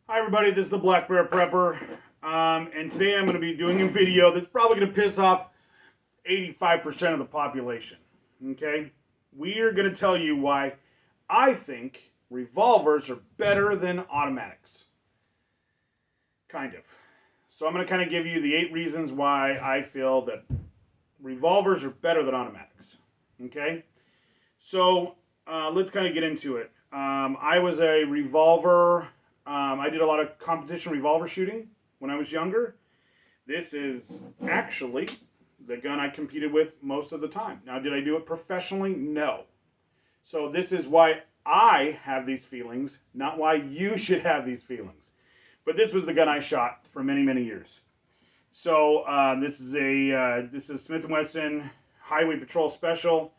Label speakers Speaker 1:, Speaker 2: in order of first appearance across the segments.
Speaker 1: Hi everybody, this is the Black Bear Prepper, and today I'm going to be doing a video that's probably going to piss off 85% of the population, okay? We are going to tell you why I think revolvers are better than automatics. Kind of. So I'm going to kind of give you the 8 reasons why I feel that revolvers are better than automatics, okay? So let's kind of get into it. I was a revolver. I did a lot of competition revolver shooting when I was younger. This is actually the gun I competed with most of the time. Now, did I do it professionally? No. So this is why I have these feelings, not why you should have these feelings. But this was the gun I shot for many, many years. So this is Smith & Wesson Highway Patrol Special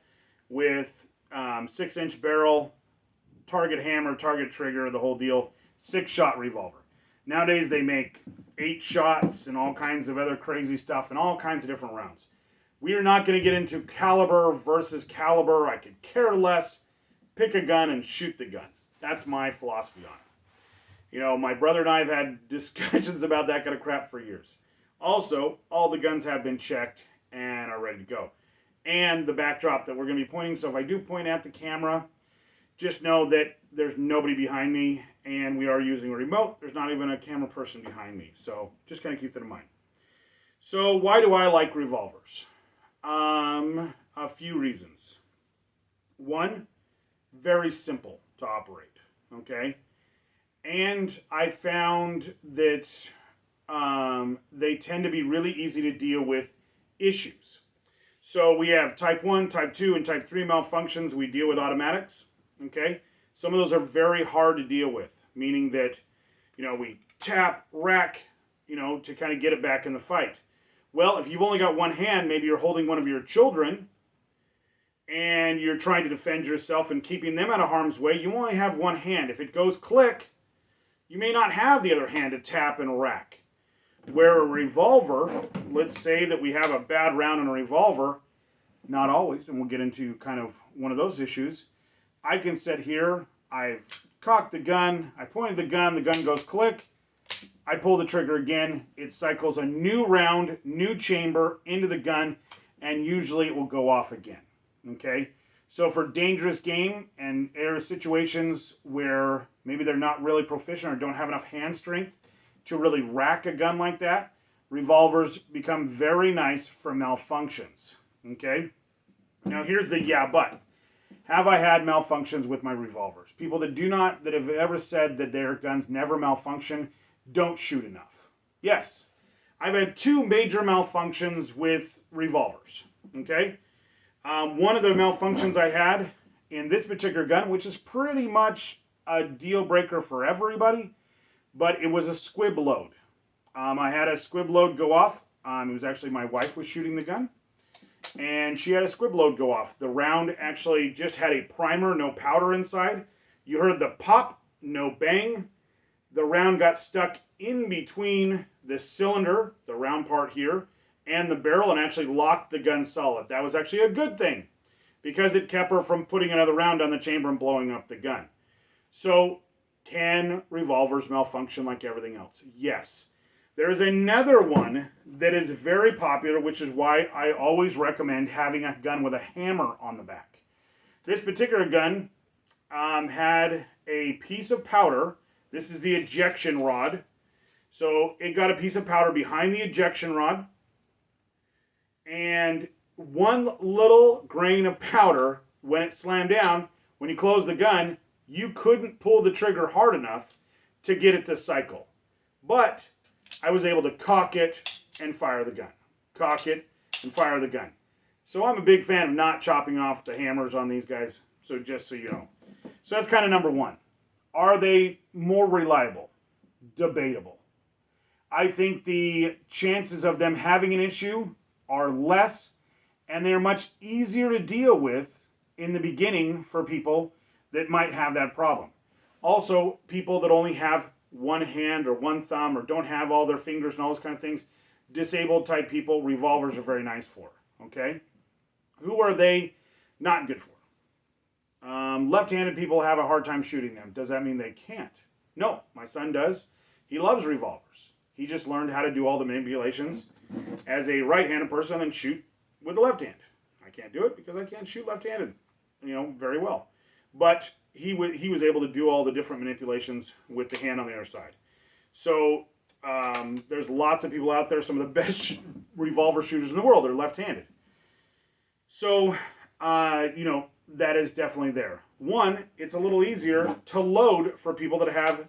Speaker 1: with 6-inch barrel, target hammer, target trigger, the whole deal. 6-shot revolver. Nowadays they make 8 shots and all kinds of other crazy stuff and all kinds of different rounds. We are not going to get into caliber versus caliber. I could care less. Pick a gun and shoot the gun. That's my philosophy on it. You know, my brother and I have had discussions about that kind of crap for years. Also, all the guns have been checked and are ready to go. And the backdrop that we're going to be pointing, so if I do point at the camera, just know that there's nobody behind me, and we are using a remote. There's not even a camera person behind me, so just kind of keep that in mind. So why do I like revolvers? A few reasons. One, very simple to operate, okay? And I found that they tend to be really easy to deal with issues. So we have type 1, type 2, and type 3 malfunctions. We deal with automatics. Okay, some of those are very hard to deal with, meaning that, you know, we tap, rack, you know, to kind of get it back in the fight. Well, if you've only got one hand, maybe you're holding one of your children and you're trying to defend yourself and keeping them out of harm's way, you only have one hand. If it goes click, you may not have the other hand to tap and rack. Where a revolver, let's say that we have a bad round in a revolver, not always, and we'll get into kind of one of those issues. I can sit here, I've cocked the gun, I pointed the gun goes click, I pull the trigger again, it cycles a new round, new chamber into the gun, and usually it will go off again, okay? So for dangerous game and air situations where maybe they're not really proficient or don't have enough hand strength to really rack a gun like that, revolvers become very nice for malfunctions, okay? Now here's the yeah, but. Have I had malfunctions with my revolvers? People that have ever said that their guns never malfunction, don't shoot enough. Yes, I've had 2 major malfunctions with revolvers, okay? One of the malfunctions I had in this particular gun, which is pretty much a deal breaker for everybody, but it was a squib load. I had a squib load go off. It was actually my wife was shooting the gun. And she had a squib load go off. The round actually just had a primer, no powder inside. You heard the pop, no bang. The round got stuck in between the cylinder, the round part here, and the barrel and actually locked the gun solid. That was actually a good thing because it kept her from putting another round on the chamber and blowing up the gun. So, can revolvers malfunction like everything else? Yes. There is another one that is very popular, which is why I always recommend having a gun with a hammer on the back. This particular gun had a piece of powder. This is the ejection rod. So it got a piece of powder behind the ejection rod. And one little grain of powder, when it slammed down, when you close the gun, you couldn't pull the trigger hard enough to get it to cycle. But I was able to cock it and fire the gun. Cock it and fire the gun. So I'm a big fan of not chopping off the hammers on these guys, so just so you know. So that's kind of number 1. Are they more reliable? Debatable. I think the chances of them having an issue are less, and they're much easier to deal with in the beginning for people that might have that problem. Also, people that only have one hand or one thumb or don't have all their fingers and all those kind of things, disabled type people, revolvers are very nice for, okay? Who are they not good for? Left-handed people have a hard time shooting them. Does that mean they can't? No, my son does. He loves revolvers. He just learned how to do all the manipulations as a right-handed person and shoot with the left hand. I can't do it because I can't shoot left-handed, very well. But he was able to do all the different manipulations with the hand on the other side. So there's lots of people out there. Some of the best revolver shooters in the world are left-handed. So, that is definitely there. One, it's a little easier to load for people that have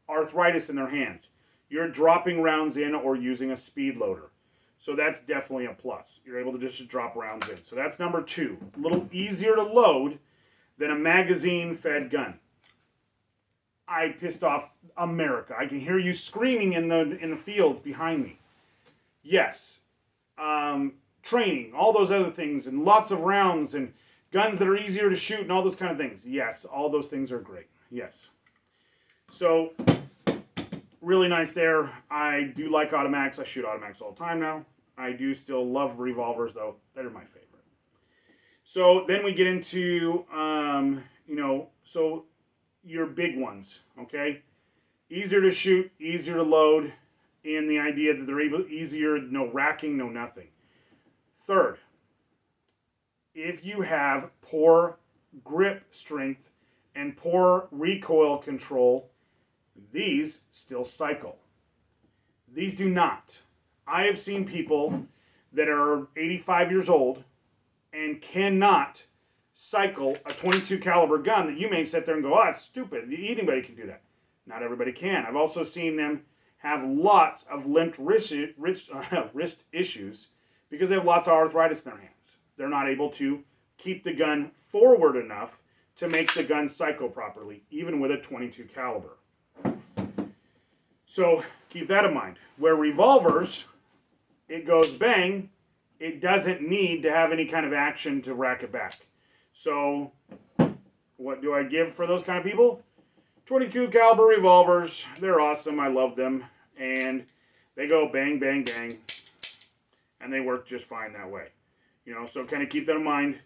Speaker 1: arthritis in their hands. You're dropping rounds in or using a speed loader. So that's definitely a plus. You're able to just drop rounds in. So that's number 2. A little easier to load than a magazine-fed gun. I pissed off America. I can hear you screaming in the field behind me. Yes. Training, all those other things, and lots of rounds, and guns that are easier to shoot, and all those kind of things. Yes, all those things are great. Yes. So, really nice there. I do like automatics. I shoot automatics all the time now. I do still love revolvers, though. They're my favorite. So, then we get into, so your big ones, okay? Easier to shoot, easier to load, and the idea that they're easier, no racking, no nothing. Third, if you have poor grip strength and poor recoil control, these still cycle. These do not. I have seen people that are 85 years old and cannot cycle a 22 caliber gun that you may sit there and go, oh, it's stupid. Anybody can do that. Not everybody can. I've also seen them have lots of limped wrist issues because they have lots of arthritis in their hands. They're not able to keep the gun forward enough to make the gun cycle properly, even with a 22 caliber. So keep that in mind. Where revolvers, it goes bang, it doesn't need to have any kind of action to rack it back. So what do I give for those kind of people? 22 caliber revolvers. They're awesome. I love them. And they go bang, bang, bang. And they work just fine that way. So kind of keep that in mind.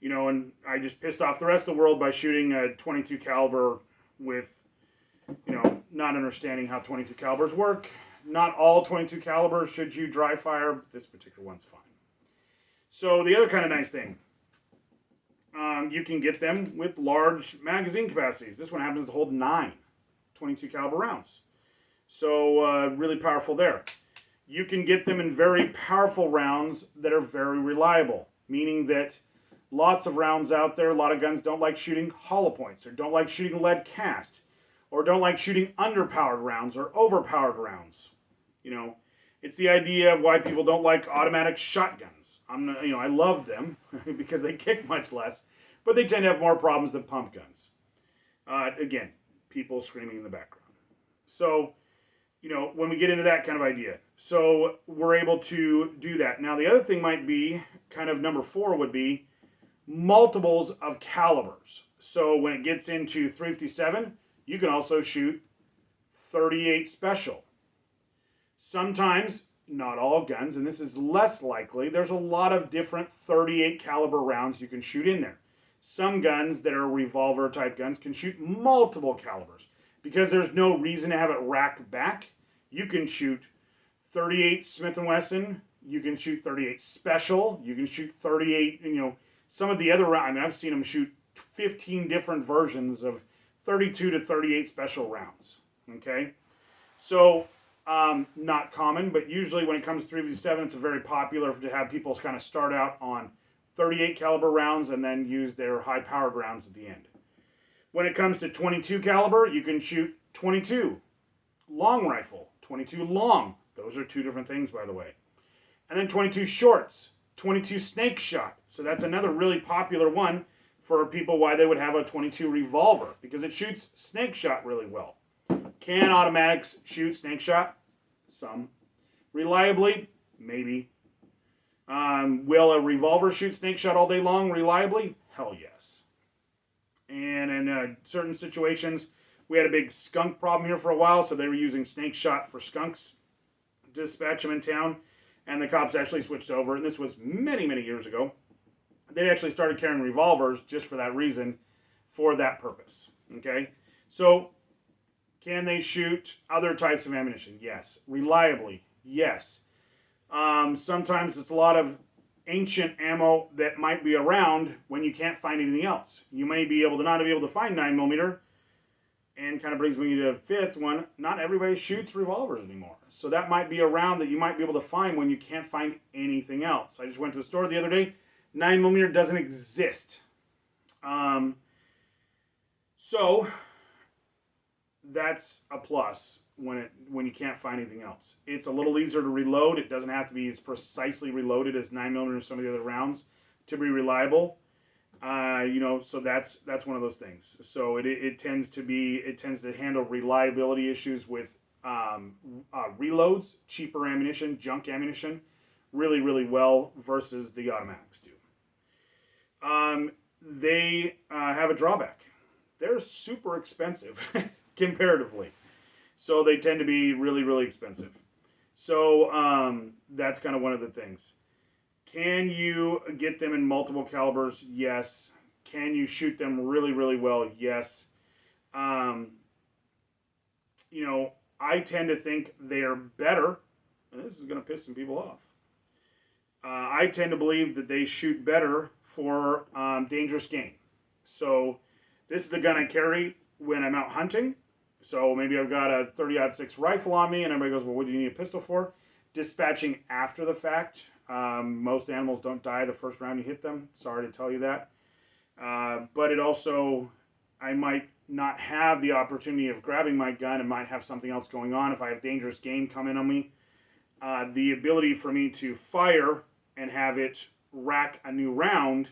Speaker 1: And I just pissed off the rest of the world by shooting a 22 caliber with, not understanding how 22 calibers work. Not all 22 calibers should you dry fire, but this particular one's fine. So the other kind of nice thing, you can get them with large magazine capacities. This one happens to hold 9 22 caliber rounds. So really powerful there. You can get them in very powerful rounds that are very reliable, meaning that lots of rounds out there, a lot of guns don't like shooting hollow points, or don't like shooting lead cast, or don't like shooting underpowered rounds or overpowered rounds. It's the idea of why people don't like automatic shotguns. I love them because they kick much less, but they tend to have more problems than pump guns. Again, people screaming in the background. So, when we get into that kind of idea. So we're able to do that. Now the other thing might be, kind of number 4 would be multiples of calibers. So when it gets into 357, you can also shoot 38 special. Sometimes, not all guns, and this is less likely, there's a lot of different 38 caliber rounds you can shoot in there. Some guns that are revolver type guns can shoot multiple calibers. Because there's no reason to have it rack back, you can shoot 38 Smith & Wesson, you can shoot 38 Special, you can shoot 38, some of the other rounds. I've seen them shoot 15 different versions of 32 to 38 Special rounds, okay? So, not common, but usually when it comes to 357, it's very popular to have people kind of start out on 38 caliber rounds and then use their high-powered rounds at the end. When it comes to 22 caliber, you can shoot 22 long rifle, 22 long. Those are 2 different things, by the way. And then 22 shorts, 22 snake shot. So that's another really popular one for people why they would have a 22 revolver, because it shoots snake shot really well. Can automatics shoot snake shot? Some. Reliably? Maybe. Will a revolver shoot snake shot all day long reliably? Hell yes. And in certain situations, we had a big skunk problem here for a while, so they were using snake shot for skunks to dispatch them in town, and the cops actually switched over, and this was many, many years ago. They actually started carrying revolvers just for that reason, for that purpose, okay? So, Can they shoot other types of ammunition? Yes. Reliably? Yes. Sometimes it's a lot of ancient ammo that might be around when you can't find anything else. You may be able to not be able to find 9mm, and kind of brings me to the fifth one. Not everybody shoots revolvers anymore. So that might be around that you might be able to find when you can't find anything else. I just went to the store the other day. 9mm doesn't exist. So that's a plus when you can't find anything else. It's a little easier to reload. It doesn't have to be as precisely reloaded as 9mm or some of the other rounds to be reliable. So that's one of those things. So it tends to handle reliability issues with reloads, cheaper ammunition, junk ammunition, really, really well versus the automatics do. They have a drawback. They're super expensive comparatively. So they tend to be really, really expensive. So that's kind of one of the things. Can you get them in multiple calibers? Yes. Can you shoot them really, really well? Yes. I tend to think they are better, and this is going to piss some people off. I tend to believe that they shoot better for dangerous game. So this is the gun I carry when I'm out hunting. So maybe I've got a 30-06 rifle on me, and everybody goes, well, what do you need a pistol for? Dispatching after the fact. Most animals don't die the first round you hit them. Sorry to tell you that. But it also, I might not have the opportunity of grabbing my gun and might have something else going on if I have dangerous game coming on me. The ability for me to fire and have it rack a new round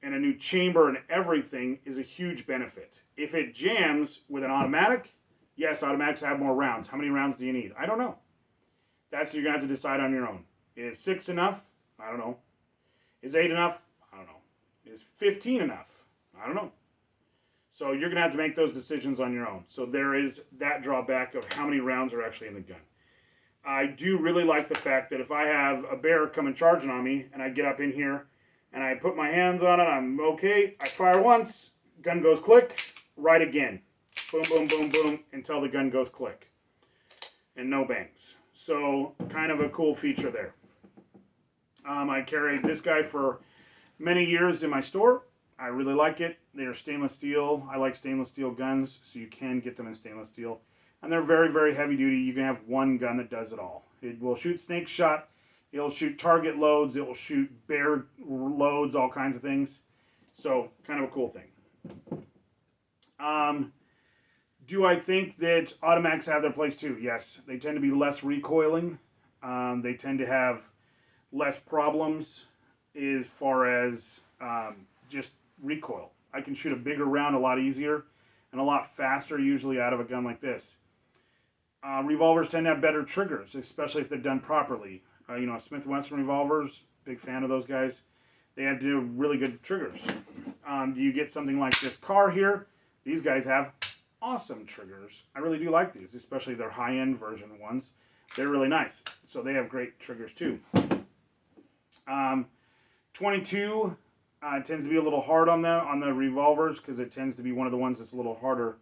Speaker 1: and a new chamber and everything is a huge benefit. If it jams with an automatic, yes, automatics have more rounds. How many rounds do you need? I don't know. That's what you're going to have to decide on your own. Is 6 enough? I don't know. Is 8 enough? I don't know. Is 15 enough? I don't know. So you're going to have to make those decisions on your own. So there is that drawback of how many rounds are actually in the gun. I do really like the fact that if I have a bear coming charging on me and I get up in here and I put my hands on it, I'm okay. I fire once, gun goes click, right again. Boom, boom, boom, boom, until the gun goes click. And no bangs. So kind of a cool feature there. I carried this guy for many years in my store. I really like it. They are stainless steel. I like stainless steel guns, so you can get them in stainless steel. And they're very, very heavy duty. You can have one gun that does it all. It will shoot snake shot. It'll shoot target loads. It will shoot bear loads, all kinds of things. So kind of a cool thing. Do I think that automatics have their place too? Yes. They tend to be less recoiling. They tend to have less problems as far as just recoil. I can shoot a bigger round a lot easier and a lot faster usually out of a gun like this. Revolvers tend to have better triggers, especially if they're done properly. Smith & Wesson revolvers, big fan of those guys. They have to do really good triggers. Do you get something like this car here? These guys have awesome triggers. I really do like these, especially their high-end version ones. They're really nice. So they have great triggers too. 22 tends to be a little hard on the revolvers because it tends to be one of the ones that's a little harder,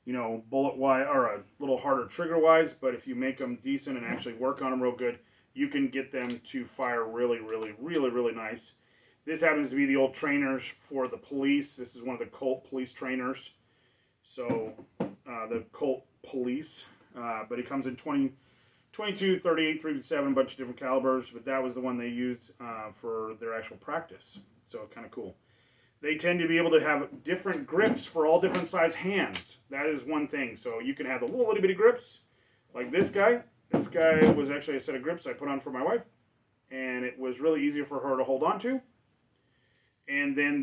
Speaker 1: bullet-wise, or a little harder trigger-wise. But if you make them decent and actually work on them real good, you can get them to fire really, really, really, really nice. This happens to be the old trainers for the police. This is one of the Colt police trainers. So the Colt police, but it comes in 22, 38, 357, a bunch of different calibers, but that was the one they used for their actual practice. So kind of cool. They tend to be able to have different grips for all different size hands. That is one thing. So you can have the little bitty grips, like this guy. This guy was actually a set of grips I put on for my wife, and it was really easier for her to hold on to. And then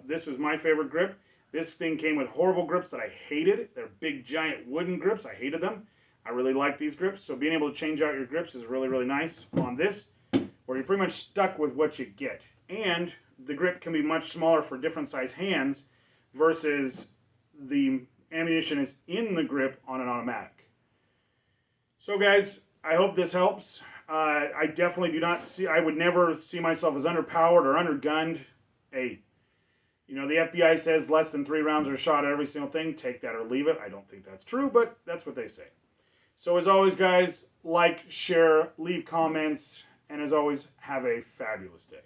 Speaker 1: this is my favorite grip. This thing came with horrible grips that I hated. They're big, giant wooden grips. I hated them. I really like these grips. So being able to change out your grips is really, really nice on this, where you're pretty much stuck with what you get. And the grip can be much smaller for different size hands versus the ammunition is in the grip on an automatic. So guys, I hope this helps. I definitely do not see, I would never see myself as underpowered or undergunned. Hey, You know, the FBI says less than 3 rounds are shot at every single thing. Take that or leave it. I don't think that's true, but that's what they say. So as always, guys, like, share, leave comments, and as always, have a fabulous day.